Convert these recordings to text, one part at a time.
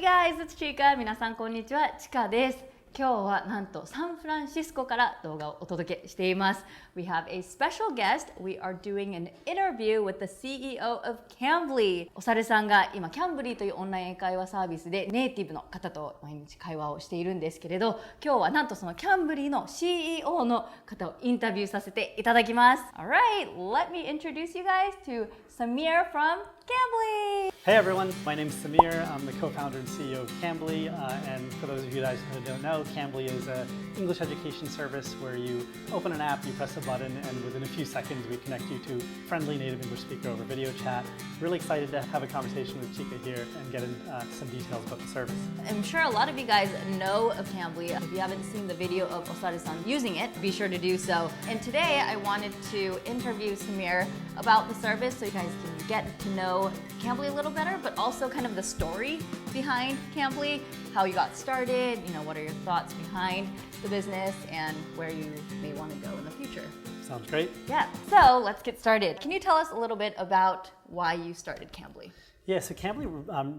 guys, it's Chika. 皆さんこんにちは、チカです。今日はなんとサンフランシスコから動画をお届けしています。We have a special guest. We are doing an interview with the CEO of Cambly. おさるさんが今 Cambly というオンライン英会話サービスでネイティブの方と毎日会話をしているんですけれど、今日はなんとその Cambly の CEO の方をインタビューさせていただきます。Alright, let me introduce you guys to Samir from Cambly. Hey everyone, my name is Samir. I'm the co-founder and CEO of Cambly. And for those of you guys who don't know, Cambly is an English education service where you open an app, you press a button, and within a few seconds we connect you to a friendly native English speaker over video chat. Really excited to have a conversation with Chika here and get into some details about the service. I'm sure a lot of you guys know of Cambly. If you haven't seen the video of Osaru-san using it, be sure to do so. And today I wanted to interview Samir about the service so you guys can get to know Cambly a little better, but also kind of the story behind Cambly, how you got started, what are your thoughts behind the business and where you may want to go in the future. Sounds great. Yeah, so let's get started. Can you tell us a little bit about why you started Cambly? Yeah, so Cambly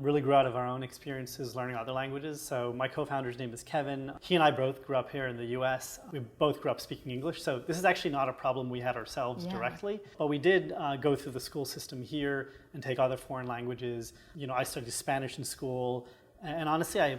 really grew out of our own experiences learning other languages. So my co-founder's name is Kevin. He and I both grew up here in the US. We both grew up speaking English. So this is actually not a problem we had ourselves directly. But we did go through the school system here and take other foreign languages. I studied Spanish in school. And honestly, I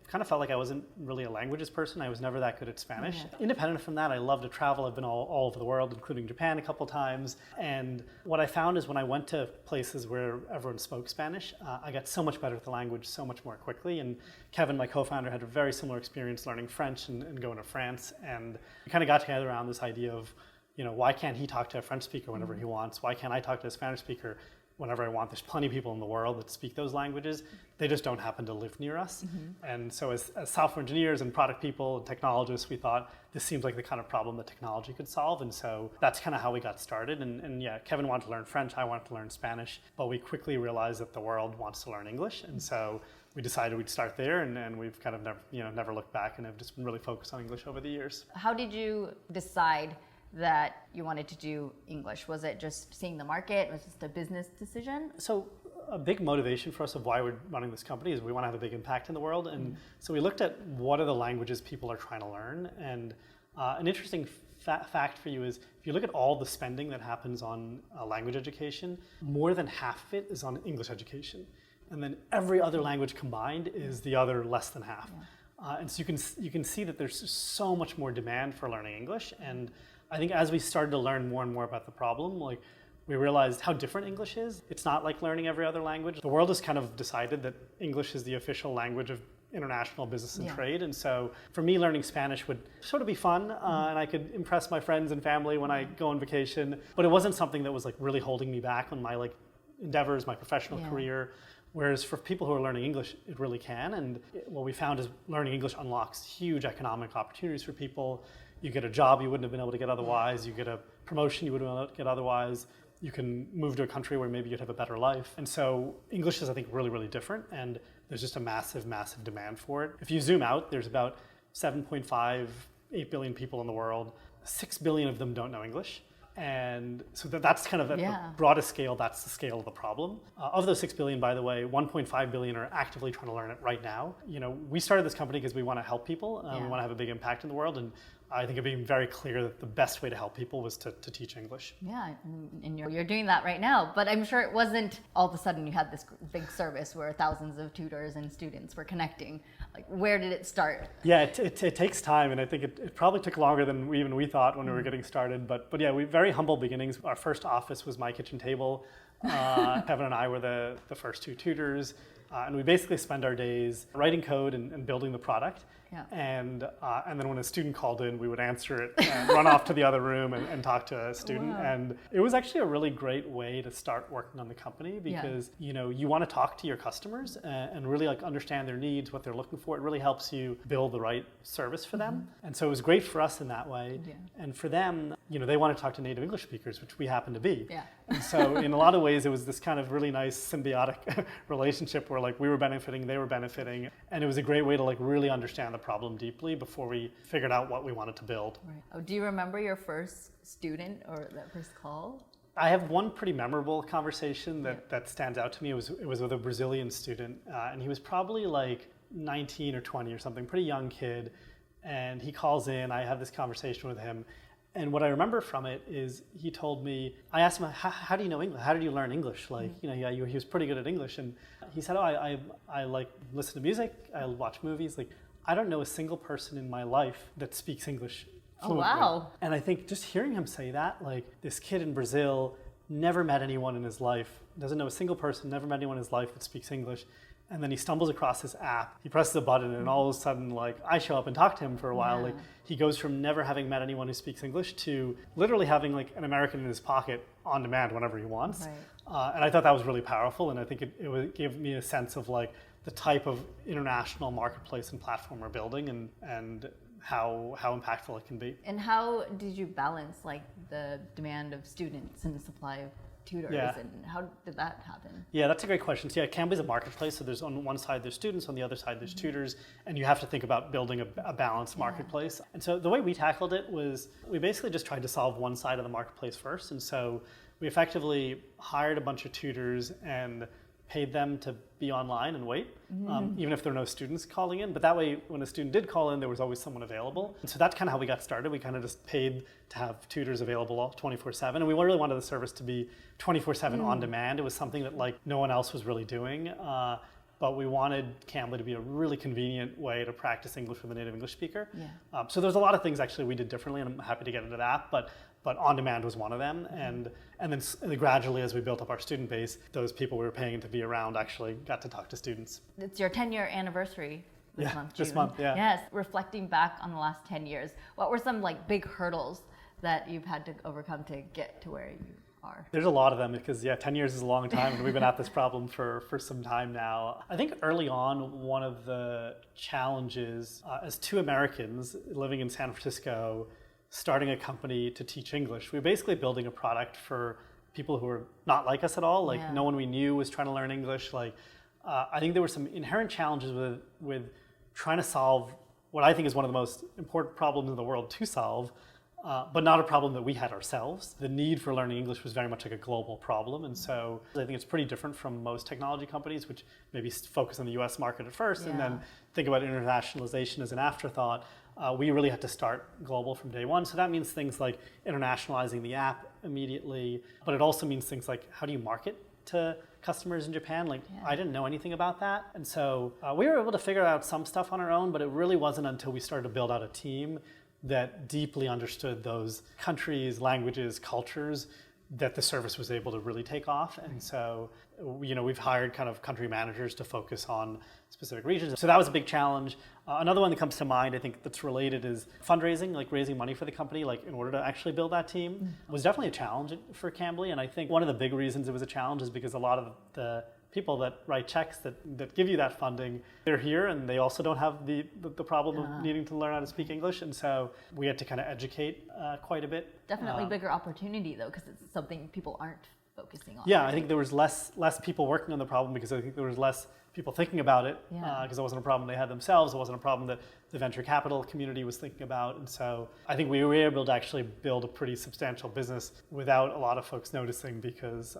kind of felt like I wasn't really a languages person. I was never that good at Spanish. Yeah. Independent from that, I love to travel. I've been all over the world, including Japan a couple times. And what I found is when I went to places where everyone spoke Spanish, I got so much better at the language so much more quickly. And Kevin, my co-founder, had a very similar experience learning French and going to France. And we kind of got together around this idea of, why can't he talk to a French speaker whenever he wants? Why can't I talk to a Spanish speaker whenever I want? There's plenty of people in the world that speak those languages. They just don't happen to live near us. And so as software engineers and product people and technologists, we thought this seems like the kind of problem that technology could solve. And so that's kind of how we got started. And yeah, Kevin wanted to learn French, I wanted to learn Spanish, but we quickly realized that the world wants to learn English. And so we decided we'd start there, and we've kind of never looked back and have just been really focused on English over the years. How did you decide that you wanted to do English? Was it just seeing the market? Was it just a business decision? So a big motivation for us of why we're running this company is we want to have a big impact in the world. And so we looked at what are the languages people are trying to learn. And an interesting fact for you is if you look at all the spending that happens on language education, more than half of it is on English education. And then every other language combined is the other less than half. And so you can see that there's so much more demand for learning English. And I think as we started to learn more and more about the problem, we realized how different English is. It's not like learning every other language. The world has kind of decided that English is the official language of international business and trade. And so for me, learning Spanish would sort of be fun, and I could impress my friends and family when I go on vacation. But it wasn't something that was really holding me back on my endeavors, my professional career. Whereas for people who are learning English, it really can. And what we found is learning English unlocks huge economic opportunities for people. You get a job you wouldn't have been able to get otherwise. You get a promotion you wouldn't have been able to get otherwise. You can move to a country where maybe you'd have a better life. And so English is, I think, really, really different. And there's just a massive, massive demand for it. If you zoom out, there's about 7.5, 8 billion people in the world. 6 billion of them don't know English. And so that's kind of at the broadest scale, that's the scale of the problem. Of those 6 billion, by the way, 1.5 billion are actively trying to learn it right now. We started this company because we want to help people. We want to have a big impact in the world. And I think it became very clear that the best way to help people was to teach English. Yeah, and you're doing that right now. But I'm sure it wasn't all of a sudden you had this big service where thousands of tutors and students were connecting. Where did it start? Yeah, it takes time, and I think it probably took longer than we thought when we were getting started. But yeah, we very humble beginnings. Our first office was my kitchen table. Kevin and I were the first two tutors. And we basically spend our days writing code and building the product. And then when a student called in, we would answer it and run off to the other room and talk to a student. And it was actually a really great way to start working on the company because you want to talk to your customers and really understand their needs, what they're looking for. It really helps you build the right service for them. And so it was great for us in that way. And for them, they want to talk to native English speakers, which we happen to be. And so in a lot of ways, it was this kind of really nice symbiotic relationship where we were benefiting, they were benefiting. And it was a great way to really understand the problem deeply before we figured out what we wanted to build. Right. Oh, do you remember your first student or that first call? I have one pretty memorable conversation that stands out to me. It was with a Brazilian student, and he was probably like 19 or 20 or something, pretty young kid. And he calls in, I have this conversation with him. And what I remember from it is he told me, I asked him, how do you know English? How did you learn English? Like, he was pretty good at English. And he said, I like listen to music, I watch movies. Like, I don't know a single person in my life that speaks English fluently. Oh, wow. And I think just hearing him say that, like this kid in Brazil never met anyone in his life, doesn't know a single person, never met anyone in his life that speaks English. And then he stumbles across this app, he presses a button, and all of a sudden, like, I show up and talk to him for a while. Like, he goes from never having met anyone who speaks English to literally having like an American in his pocket on demand whenever he wants. Right. And I thought that was really powerful, and I think it gave me a sense of like the type of international marketplace and platform we're building, and how impactful it can be. And how did you balance like the demand of students and the supply of tutors, and how did that happen? Yeah, that's a great question. So Cambly's a marketplace, so there's on one side there's students, on the other side there's tutors, and you have to think about building a balanced marketplace. And so the way we tackled it was we basically just tried to solve one side of the marketplace first, and so we effectively hired a bunch of tutors and paid them to be online and wait, even if there were no students calling in. But that way, when a student did call in, there was always someone available. And so that's kind of how we got started. We kind of just paid to have tutors available 24/7. And we really wanted the service to be 24/7 on demand. It was something that like no one else was really doing. But we wanted Cambly to be a really convenient way to practice English with a native English speaker. So there's a lot of things actually we did differently, and I'm happy to get into that. But on demand was one of them, and then gradually, as we built up our student base, those people we were paying to be around actually got to talk to students. It's your 10-year anniversary this month, June. This month, yeah. Yes, reflecting back on the last 10 years, what were some like big hurdles that you've had to overcome to get to where you are? There's a lot of them because 10 years is a long time, and we've been at this problem for some time now. I think early on, one of the challenges as two Americans living in San Francisco, starting a company to teach English. We were basically building a product for people who were not like us at all. Like no one we knew was trying to learn English. Like I think there were some inherent challenges with trying to solve what I think is one of the most important problems in the world to solve, but not a problem that we had ourselves. The need for learning English was very much like a global problem. And so I think it's pretty different from most technology companies, which maybe focus on the US market at first and then think about internationalization as an afterthought. We really had to start global from day one. So that means things like internationalizing the app immediately, but it also means things like how do you market to customers in Japan? Like I didn't know anything about that. And so we were able to figure out some stuff on our own, but it really wasn't until we started to build out a team that deeply understood those countries, languages, cultures, that the service was able to really take off. And so, we've hired kind of country managers to focus on specific regions. So that was a big challenge. Another one that comes to mind, I think that's related, is fundraising, like raising money for the company, like in order to actually build that team, was definitely a challenge for Cambly. And I think one of the big reasons it was a challenge is because a lot of the people that write checks that give you that funding, they're here and they also don't have the problem of needing to learn how to speak English. And so we had to kind of educate quite a bit. Definitely bigger opportunity though, because it's something people aren't focusing on. Yeah, I think there was less people working on the problem because I think there was less people thinking about it because it wasn't a problem they had themselves. It wasn't a problem that the venture capital community was thinking about. And so I think we were able to actually build a pretty substantial business without a lot of folks noticing because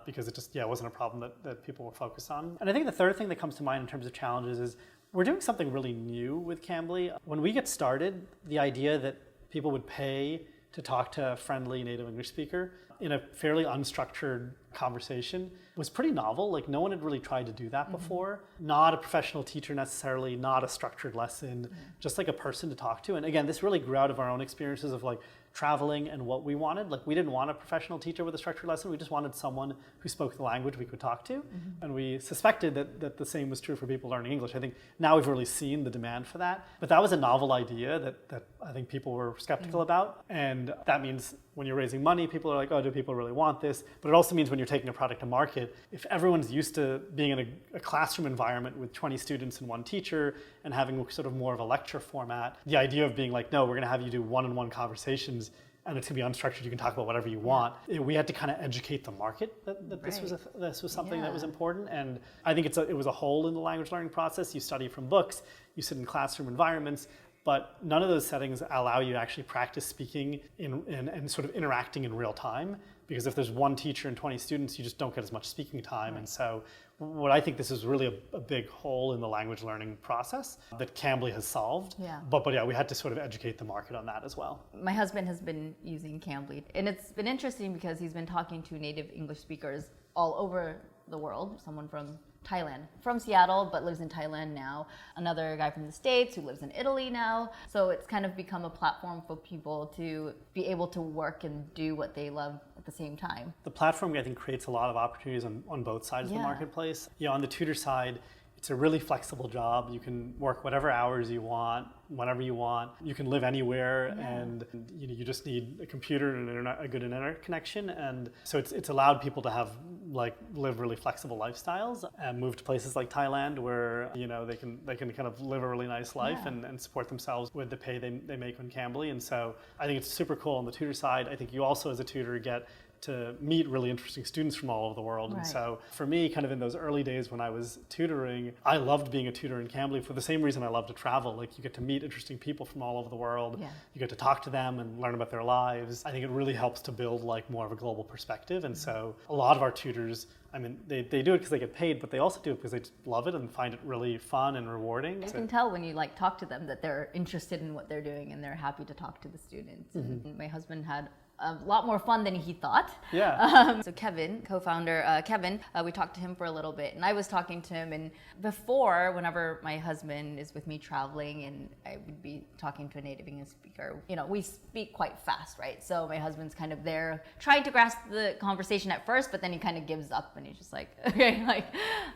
it just wasn't a problem that people were focused on. And I think the third thing that comes to mind in terms of challenges is we're doing something really new with Cambly. When we get started, the idea that people would pay to talk to a friendly native English speaker in a fairly unstructured conversation was pretty novel. Like no one had really tried to do that before. Not a professional teacher necessarily, not a structured lesson, just like a person to talk to. And again, this really grew out of our own experiences of like traveling and what we wanted. Like we didn't want a professional teacher with a structured lesson. We just wanted someone who spoke the language we could talk to. And we suspected that the same was true for people learning English. I think now we've really seen the demand for that. But that was a novel idea that I think people were skeptical about. And that means when you're raising money, people are like, oh, do people really want this? But it also means when you're taking a product to market, if everyone's used to being in a classroom environment with 20 students and one teacher and having sort of more of a lecture format, the idea of being like, no, we're going to have you do one-on-one conversations and it's going to be unstructured, you can talk about whatever you want. We had to kind of educate the market that this was something that was important. And I think it was a hole in the language learning process. You study from books, you sit in classroom environments, but none of those settings allow you to actually practice speaking and sort of interacting in real time. Because if there's one teacher and 20 students, you just don't get as much speaking time. Right. And so what I think this is really a big hole in the language learning process that Cambly has solved. Yeah. But yeah, we had to sort of educate the market on that as well. My husband has been using Cambly, and it's been interesting because he's been talking to native English speakers all over the world. Someone from Thailand, from Seattle, but lives in Thailand now. Another guy from the States who lives in Italy now. So it's kind of become a platform for people to be able to work and do what they love at the same time. The platform, I think, creates a lot of opportunities on both sides of the marketplace. On the tutor side, it's a really flexible job. You can work whatever hours you want, whenever you want. You can live anywhere, and you just need a computer and a good internet connection. And so it's allowed people to have live really flexible lifestyles and move to places like Thailand where they can kind of live a really nice life and support themselves with the pay they make on Cambly. And so I think it's super cool on the tutor side. I think you also as a tutor get to meet really interesting students from all over the world. Right. And so for me, kind of in those early days when I was tutoring, I loved being a tutor in Cambly for the same reason I love to travel. Like you get to meet interesting people from all over the world. Yeah. You get to talk to them and learn about their lives. I think it really helps to build more of a global perspective. And so a lot of our tutors, I mean, they do it because they get paid, but they also do it because they just love it and find it really fun and rewarding. You can tell when you talk to them that they're interested in what they're doing and they're happy to talk to the students. Mm-hmm. And my husband had a lot more fun than he thought. Yeah. So Kevin, co-founder Kevin, we talked to him for a little bit, and I was talking to him. And before, whenever my husband is with me traveling, and I would be talking to a native English speaker, we speak quite fast, right? So my husband's kind of there trying to grasp the conversation at first, but then he kind of gives up, and he's just like, okay,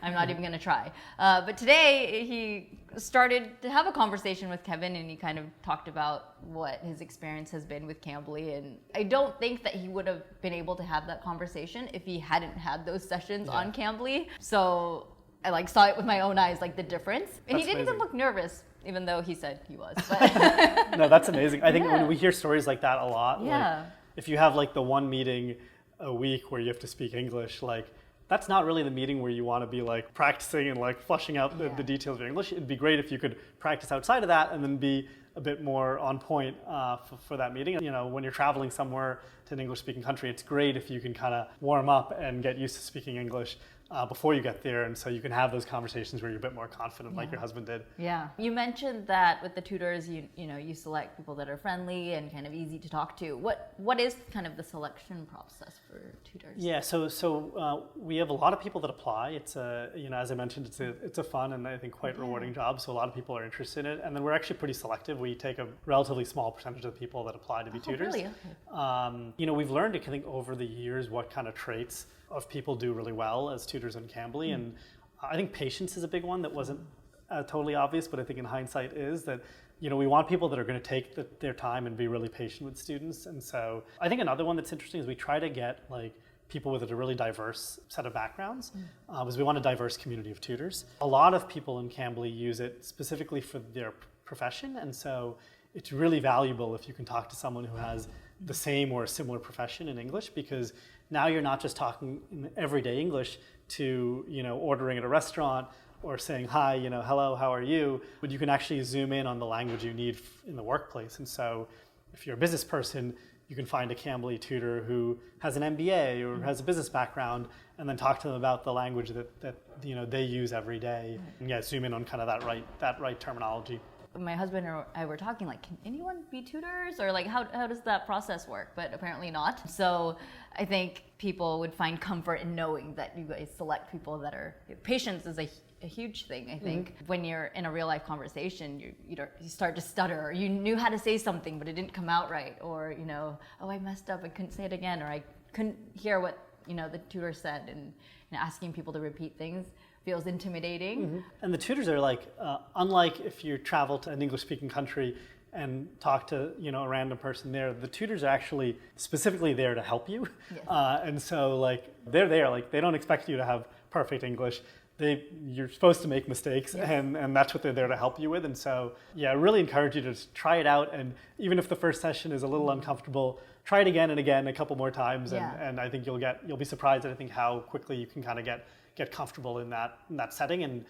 I'm not even gonna try. But today he started to have a conversation with Kevin, and he kind of talked about what his experience has been with Cambly. And I don't think that he would have been able to have that conversation if he hadn't had those sessions on Cambly. So I saw it with my own eyes, the difference. And he didn't even look nervous, even though he said he was. But no, that's amazing. I think when we hear stories like that a lot, yeah. If you have the one meeting a week where you have to speak English, that's not really the meeting where you want to be practicing and fleshing out the details of your English. It'd be great if you could practice outside of that and then be a bit more on point for that meeting. When you're traveling somewhere to an English-speaking country, it's great if you can kind of warm up and get used to speaking English before you get there, and so you can have those conversations where you're a bit more confident, like your husband did. Yeah. You mentioned that with the tutors, you select people that are friendly and kind of easy to talk to. What is kind of the selection process for tutors? Yeah. So we have a lot of people that apply. It's as I mentioned, it's a fun and I think quite rewarding job. So a lot of people are interested in it, and then we're actually pretty selective. We take a relatively small percentage of the people that apply to be tutors. Really? Okay. We've learned, I think, over the years what kind of traits of people do really well as tutors on Cambly. And I think patience is a big one that wasn't totally obvious, but I think in hindsight is that, we want people that are going to take their time and be really patient with students. And so I think another one that's interesting is we try to get people with a really diverse set of backgrounds, because we want a diverse community of tutors. A lot of people in Cambly use it specifically for their profession, and so it's really valuable if you can talk to someone who has the same or a similar profession in English, because now you're not just talking in everyday English to, ordering at a restaurant or saying, hi, hello, how are you? But you can actually zoom in on the language you need in the workplace. And so if you're a business person, you can find a Cambly tutor who has an MBA or has a business background, and then talk to them about the language that they use every day. And zoom in on kind of that right terminology. My husband and I were talking, can anyone be tutors? Or how does that process work? But apparently not. So I think people would find comfort in knowing that you guys select people that are, patience is a huge thing, I think. When you're in a real life conversation, you start to stutter, or you knew how to say something, but it didn't come out right. Or, oh, I messed up, I couldn't say it again. Or I couldn't hear what, the tutor said, and asking people to repeat things feels intimidating. Mm-hmm. And the tutors are unlike if you travel to an English-speaking country and talk to a random person there, the tutors are actually specifically there to help you. Yes. And so they're there, they don't expect you to have perfect English. You're supposed to make mistakes, yes. and that's what they're there to help you with. And so, I really encourage you to try it out. And even if the first session is a little uncomfortable, try it again and again a couple more times. And I think you'll be surprised at I think how quickly you can kind of get comfortable in that setting. And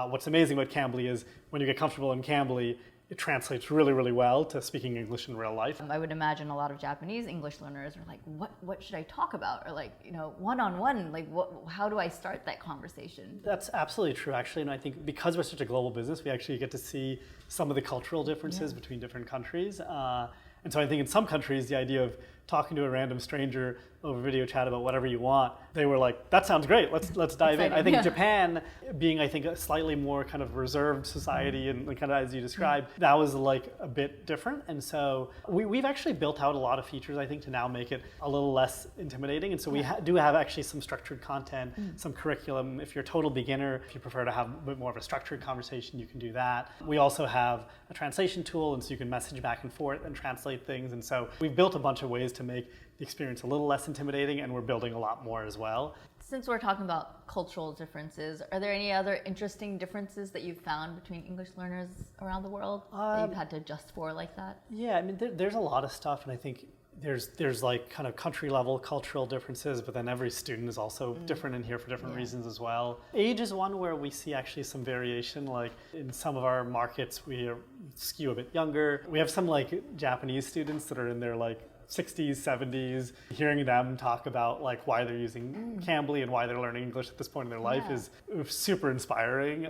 what's amazing about Cambly is when you get comfortable in Cambly, it translates really, really well to speaking English in real life. I would imagine a lot of Japanese English learners are like, what should I talk about? Or like, one-on-one, like how do I start that conversation? That's absolutely true, actually. And I think because we're such a global business, we actually get to see some of the cultural differences between different countries. And so I think in some countries, the idea of talking to a random stranger over video chat about whatever you want, they were like, that sounds great, let's dive in. I think Japan, being I think a slightly more kind of reserved society and kind of as you described, that was like a bit different. And so we've actually built out a lot of features, I think, to now make it a little less intimidating. And so we do have actually some structured content, some curriculum. If you're a total beginner, if you prefer to have a bit more of a structured conversation, you can do that. We also have a translation tool, and so you can message back and forth and translate things. And so we've built a bunch of ways to make the experience a little less intimidating, and we're building a lot more as well. Since we're talking about cultural differences, are there any other interesting differences that you've found between English learners around the world that you've had to adjust for like that? Yeah, I mean, there's a lot of stuff, and I think there's like kind of country level cultural differences, but then every student is also different in here for different reasons as well. Age is one where we see actually some variation. Like in some of our markets, we skew a bit younger. We have some like Japanese students that are in their like 60s, 70s, hearing them talk about like why they're using Cambly and why they're learning English at this point in their life is super inspiring.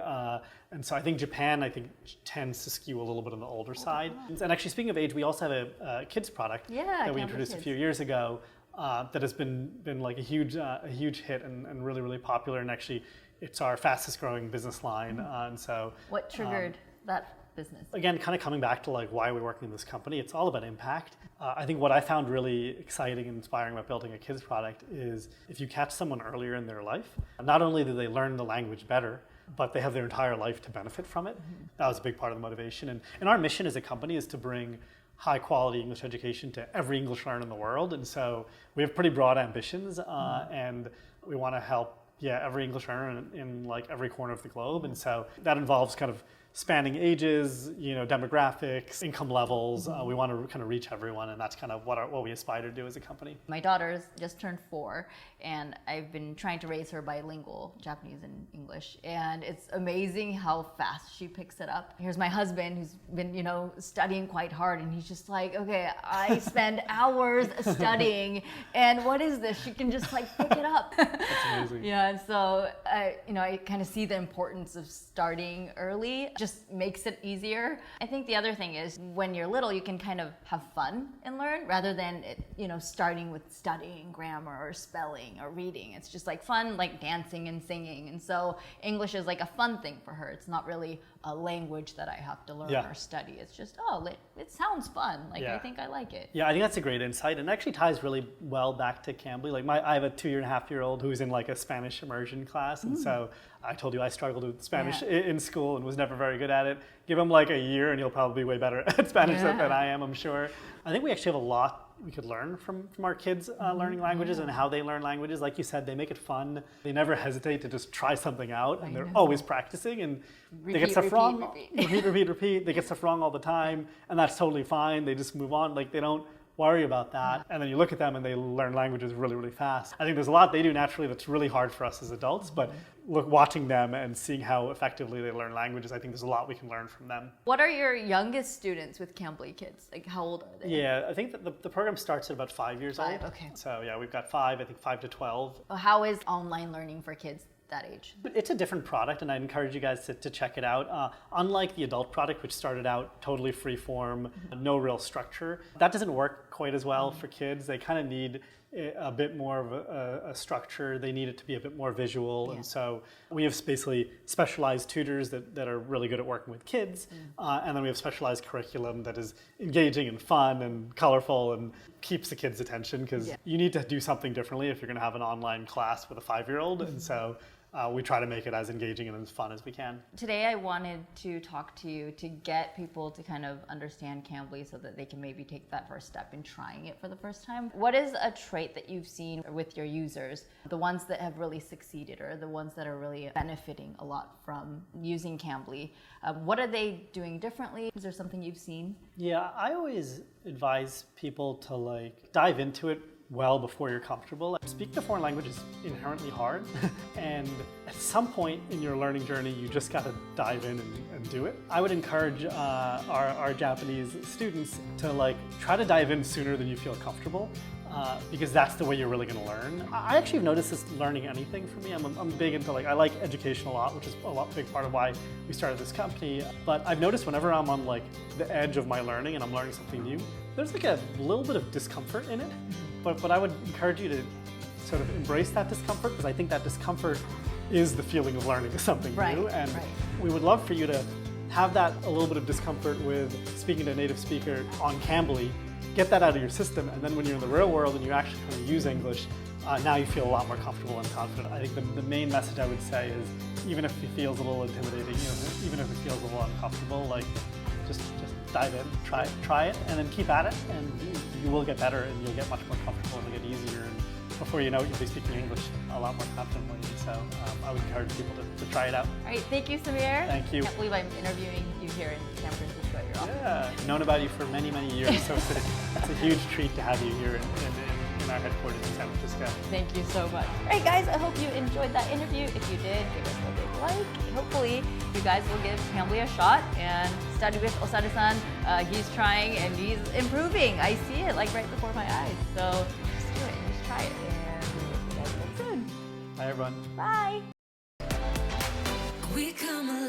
And so I think Japan, tends to skew a little bit on the older side. And actually, speaking of age, we also have a kids product that we introduced a few years ago that has been like a huge hit and really, really popular. And actually, it's our fastest growing business line. And so, what triggered that business? Again, kind of coming back to like why we're working in this company, it's all about impact. I think what I found really exciting and inspiring about building a kids product is if you catch someone earlier in their life, not only do they learn the language better, but they have their entire life to benefit from it. That was a big part of the motivation. And our mission as a company is to bring high quality English education to every English learner in the world. And so we have pretty broad ambitions and we want to help every English learner in like every corner of the globe. And so that involves kind of spanning ages, demographics, income levels. We want to kind of reach everyone, and that's kind of what we aspire to do as a company. My daughter's just turned 4, and I've been trying to raise her bilingual, Japanese and English, and it's amazing how fast she picks it up. Here's my husband who's been, studying quite hard, and he's just like, okay, I spend hours studying, and what is this? She can just like pick it up. That's amazing. Yeah, and so I kind of see the importance of starting early. Just makes it easier. I think the other thing is when you're little, you can kind of have fun and learn rather than starting with studying grammar or spelling or reading. It's just like fun, like dancing and singing. And so English is like a fun thing for her. It's not really a language that I have to learn or study. It's just, it sounds fun. I think I like it. Yeah, I think that's a great insight, and it actually ties really well back to Cambly. Like I have a 2.5-year-old who's in like a Spanish immersion class, and so I told you I struggled with Spanish in school and was never very good at it. Give him like a year and he'll probably be way better at Spanish than I am, I'm sure. I think we actually have a lot we could learn from our kids learning languages and how they learn languages. Like you said, they make it fun. They never hesitate to just try something out, and they're always practicing, and they get stuff wrong. Repeat. They get stuff wrong all the time, and that's totally fine. They just move on. Like they don't worry about that. And then you look at them and they learn languages really, really fast. I think there's a lot they do naturally that's really hard for us as adults, but watching them and seeing how effectively they learn languages, I think there's a lot we can learn from them. What are your youngest students with Cambly Kids? Like how old are they? Yeah, I think that the program starts at about 5 years old. Okay. So yeah, we've got 5 to 12. How is online learning for kids that age? It's a different product, and I'd encourage you guys to check it out. Unlike the adult product, which started out totally free form, no real structure, that doesn't work quite as well for kids. They kind of need a bit more of a structure. They need it to be a bit more visual. And so we have basically specialized tutors that are really good at working with kids. And then we have specialized curriculum that is engaging and fun and colorful and keeps the kids' attention, because you need to do something differently if you're going to have an online class with a 5-year-old. And so we try to make it as engaging and as fun as we can. Today I wanted to talk to you to get people to kind of understand Cambly so that they can maybe take that first step in trying it for the first time. What is a trait that you've seen with your users, the ones that have really succeeded or the ones that are really benefiting a lot from using Cambly? What are they doing differently? Is there something you've seen? Yeah, I always advise people to dive into it well before you're comfortable. Speaking a foreign language is inherently hard, and at some point in your learning journey, you just got to dive in and do it. I would encourage our Japanese students to try to dive in sooner than you feel comfortable. Because that's the way you're really going to learn. I actually have noticed this learning anything for me. I'm big into I like education a lot, which is big part of why we started this company. But I've noticed whenever I'm on the edge of my learning and I'm learning something new, there's a little bit of discomfort in it. But I would encourage you to sort of embrace that discomfort, because I think that discomfort is the feeling of learning something new. And we would love for you to have that a little bit of discomfort with speaking to a native speaker on Cambly. Get that out of your system, and then when you're in the real world and you actually kind of use English, now you feel a lot more comfortable and confident. I think the main message I would say is, even if it feels a little intimidating, even if it feels a little uncomfortable, just dive in, try it, and then keep at it, and you will get better, and you'll get much more comfortable, and it'll get easier, and before you know it, you'll be speaking English a lot more confidently. So I would encourage people to try it out. All right, thank you, Samir. Thank you. I can't believe I'm interviewing you here in San Francisco at your office. Yeah, I've known about you for many, many years, so it's a huge treat to have you here in our headquarters in San Francisco. Thank you so much. All right, guys, I hope you enjoyed that interview. If you did, give us a big like. Hopefully, you guys will give Cambly a shot and study with Osaru-san. He's trying and he's improving. I see it right before my eyes. So just do it and just try it. And we'll see you guys again soon. Bye, everyone. Bye. We come alive.